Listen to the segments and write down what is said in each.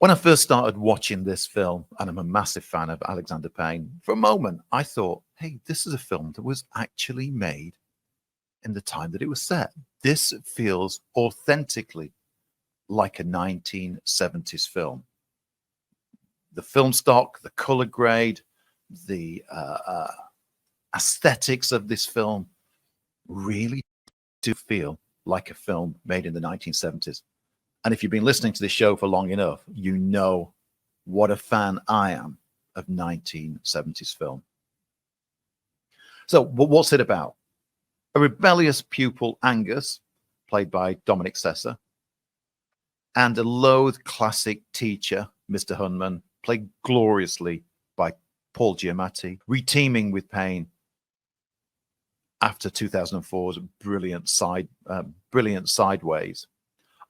When I first started watching this film, and I'm a massive fan of Alexander Payne, for a moment I thought, hey, this is a film that was actually made in the time that it was set. This feels authentically like a 1970s film. The film stock, the color grade, the aesthetics of this film really do feel like a film made in the 1970s. And if you've been listening to this show for long enough, you know what a fan I am of 1970s film. So what's it about? A rebellious pupil, Angus, played by Dominic Sessa, and a loathed classic teacher, Mr. Hunman, played gloriously by Paul Giamatti, reteaming with Payne after 2004's brilliant Sideways,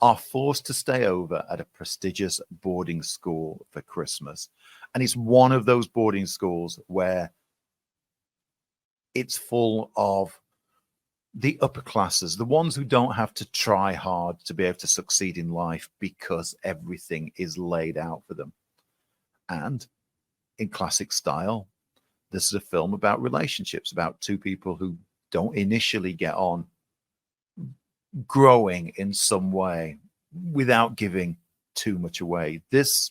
are forced to stay over at a prestigious boarding school for Christmas. And it's one of those boarding schools where it's full of the upper classes, the ones who don't have to try hard to be able to succeed in life because everything is laid out for them. And in classic style, this is a film about relationships, about two people who don't initially get on, growing in some way without giving too much away. This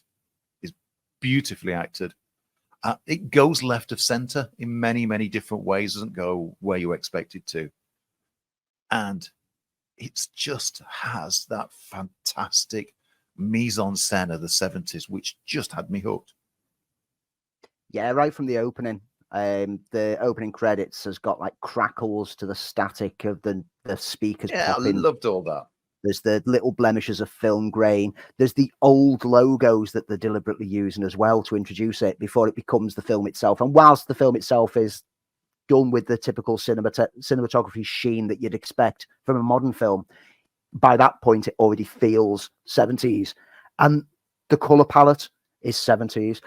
is beautifully acted. It goes left of center in many, many different ways, doesn't go where you expect it to. And it just has that fantastic mise-en-scène of the 70s, which just had me hooked. Yeah, right from the opening. The opening credits has got like crackles to the static of the speakers popping. I loved all that. There's the little blemishes of film grain. There's the old logos that they're deliberately using as well to introduce it before it becomes the film itself. And whilst the film itself is done with the typical cinematography sheen that you'd expect from a modern film, by that point it already feels 70s. And the color palette is 70s.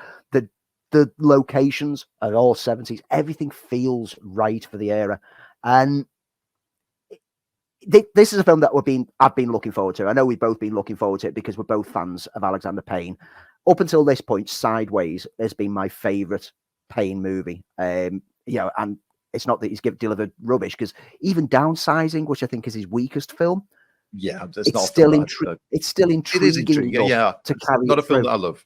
The locations are all 70s. Everything feels right for the era. And this is a film that I've been looking forward to. I know we've both been looking forward to it because we're both fans of Alexander Payne. Up until this point, Sideways has been my favorite Payne movie. And it's not that he's delivered rubbish, because even Downsizing, which I think is his weakest film, it's still intriguing. It is intriguing, yeah. To carry not it a film through. that I love.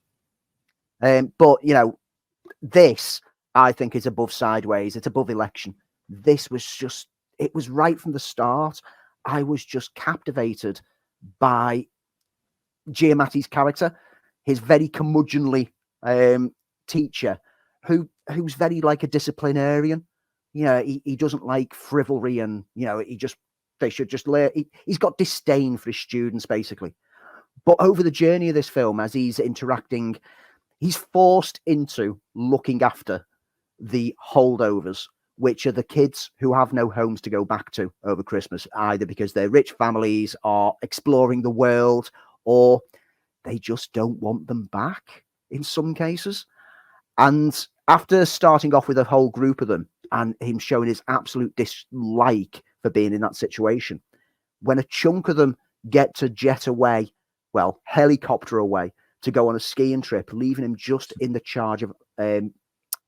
But this, I think, is above Sideways. It's above Election. This was it was right from the start. I was just captivated by Giamatti's character, his very curmudgeonly teacher, who's very like a disciplinarian. He doesn't like frivolity, and they should just learn. He's got disdain for his students, basically. But over the journey of this film, as he's interacting, he's forced into looking after the Holdovers, which are the kids who have no homes to go back to over Christmas, either because their rich families are exploring the world or they just don't want them back in some cases. And after starting off with a whole group of them and him showing his absolute dislike for being in that situation, when a chunk of them get to jet away, helicopter away, to go on a skiing trip, leaving him just in the charge of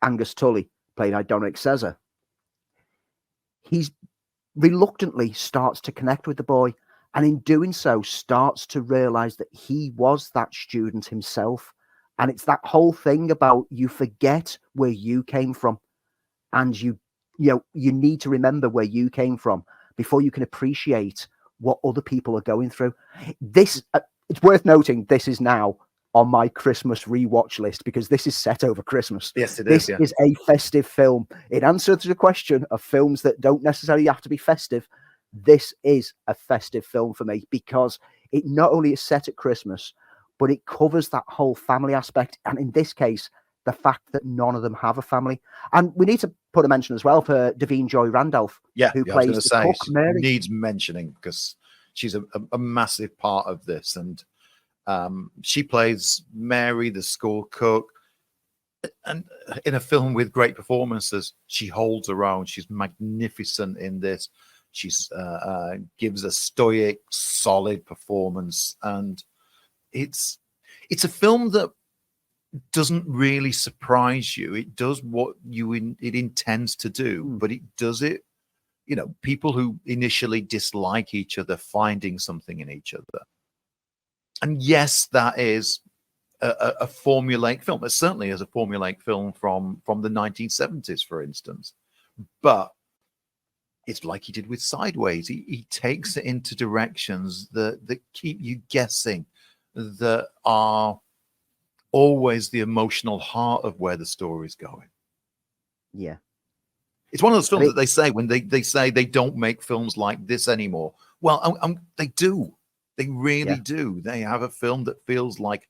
Angus Tully, played by Dominic Sessa, he reluctantly starts to connect with the boy, and in doing so starts to realize that he was that student himself. And it's that whole thing about you forget where you came from, and you need to remember where you came from before you can appreciate what other people are going through. This it's worth noting, this is now on my Christmas rewatch list because this is set over Christmas. Yes, it is. This is a festive film. In answer to the question of films that don't necessarily have to be festive, this is a festive film for me because it not only is set at Christmas, but it covers that whole family aspect. And in this case, the fact that none of them have a family. And we need to put a mention as well for Davine Joy Randolph, who plays the cook, Mary. Needs mentioning because she's a massive part of this. And she plays Mary, the school cook, and in a film with great performances. She holds her own. She's magnificent in this. She's gives a stoic, solid performance, and it's it's a film that doesn't really surprise you. It does what it intends to do, but it does it, people who initially dislike each other finding something in each other. And yes, that is a formulaic film. It certainly is a formulaic film from the 1970s, for instance. But it's like he did with Sideways. He takes it into directions that keep you guessing, that are always the emotional heart of where the story's going. Yeah. It's one of those films that they say when they say they don't make films like this anymore. Well, they do. They really do. They have a film that feels like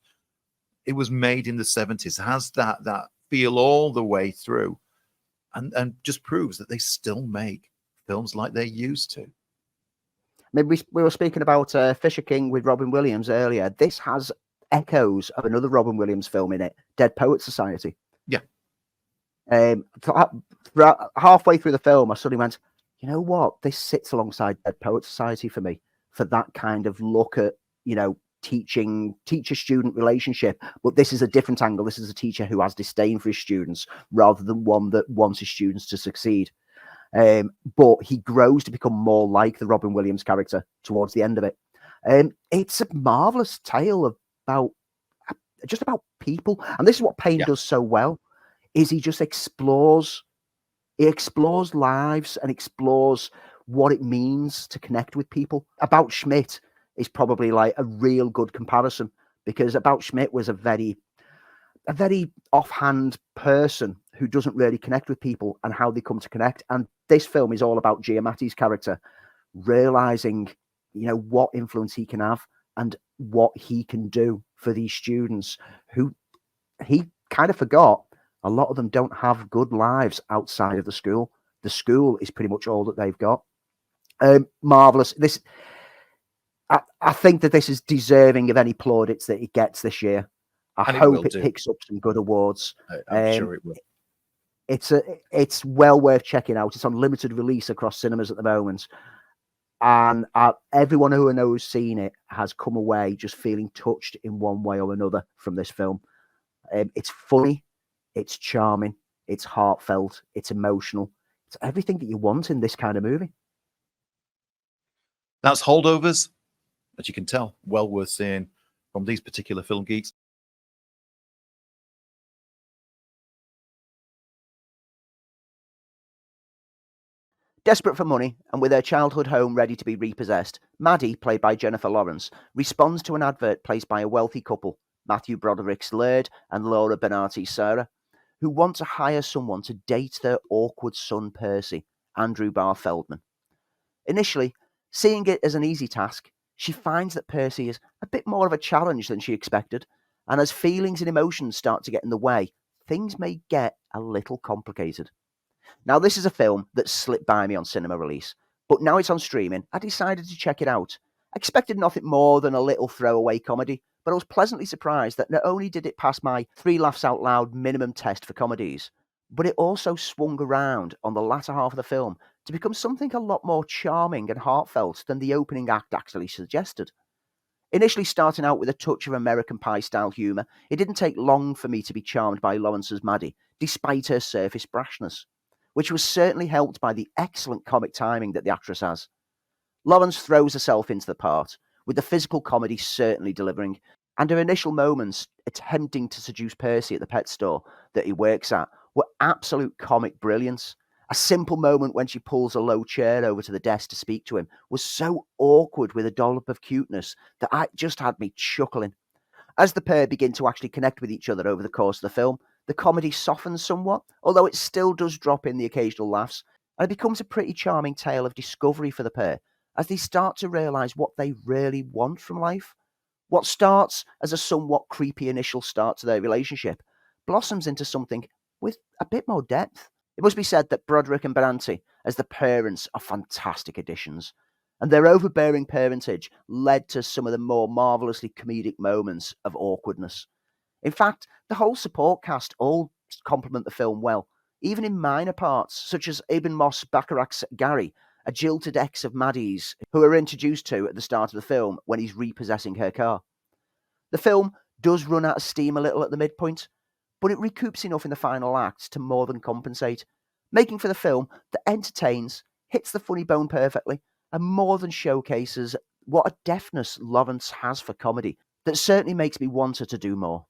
it was made in the 70s, has that feel all the way through, and just proves that they still make films like they used to. Maybe we were speaking about Fisher King with Robin Williams earlier. This has echoes of another Robin Williams film in it, Dead Poets Society. Yeah. Halfway through the film, I suddenly went, you know what? This sits alongside Dead Poets Society for me, for that kind of look at, teacher-student relationship. But this is a different angle. This is a teacher who has disdain for his students rather than one that wants his students to succeed. But he grows to become more like the Robin Williams character towards the end of it. It's a marvelous tale about people. And this is what Payne does so well, is he just explores lives and explores what it means to connect with people. About Schmidt is probably like a real good comparison, because About Schmidt was a very offhand person who doesn't really connect with people and how they come to connect. And this film is all about Giamatti's character realizing, what influence he can have and what he can do for these students who he kind of forgot. A lot of them don't have good lives outside of the school. The school is pretty much all that they've got. Marvelous. I think that this is deserving of any plaudits that it gets this year. I hope it picks up some good awards. I'm sure it will. It's well worth checking out. It's on limited release across cinemas at the moment, and everyone who I know who's seen it has come away just feeling touched in one way or another from this film. It's funny, it's charming, it's heartfelt, it's emotional. It's everything that you want in this kind of movie. That's Holdovers, as you can tell, well worth seeing from these particular film geeks. Desperate for money, and with her childhood home ready to be repossessed, Maddie, played by Jennifer Lawrence, responds to an advert placed by a wealthy couple, Matthew Broderick's Laird and Laura Benati's Sarah, who want to hire someone to date their awkward son Percy, Andrew Barr Feldman. Initially, seeing it as an easy task, she finds that Percy is a bit more of a challenge than she expected, and as feelings and emotions start to get in the way, things may get a little complicated. Now, this is a film that slipped by me on cinema release, but now it's on streaming, I decided to check it out. I expected nothing more than a little throwaway comedy, but I was pleasantly surprised that not only did it pass my 3 laughs out loud minimum test for comedies, but it also swung around on the latter half of the film to become something a lot more charming and heartfelt than the opening act actually suggested. Initially starting out with a touch of American Pie-style humour, it didn't take long for me to be charmed by Lawrence's Maddie, despite her surface brashness, which was certainly helped by the excellent comic timing that the actress has. Lawrence throws herself into the part, with the physical comedy certainly delivering, and her initial moments attempting to seduce Percy at the pet store that he works at were absolute comic brilliance. A simple moment when she pulls a low chair over to the desk to speak to him was so awkward with a dollop of cuteness that it just had me chuckling. As the pair begin to actually connect with each other over the course of the film, the comedy softens somewhat, although it still does drop in the occasional laughs, and it becomes a pretty charming tale of discovery for the pair as they start to realise what they really want from life. What starts as a somewhat creepy initial start to their relationship blossoms into something with a bit more depth. It must be said that Broderick and Benanti, as the parents, are fantastic additions, and their overbearing parentage led to some of the more marvellously comedic moments of awkwardness. In fact, the whole support cast all complement the film well, even in minor parts, such as Eben Moss Bacharach's Gary, a jilted ex of Maddie's, who are introduced to at the start of the film when he's repossessing her car. The film does run out of steam a little at the midpoint, but it recoups enough in the final act to more than compensate, making for the film that entertains, hits the funny bone perfectly, and more than showcases what a deftness Lawrence has for comedy that certainly makes me want her to do more.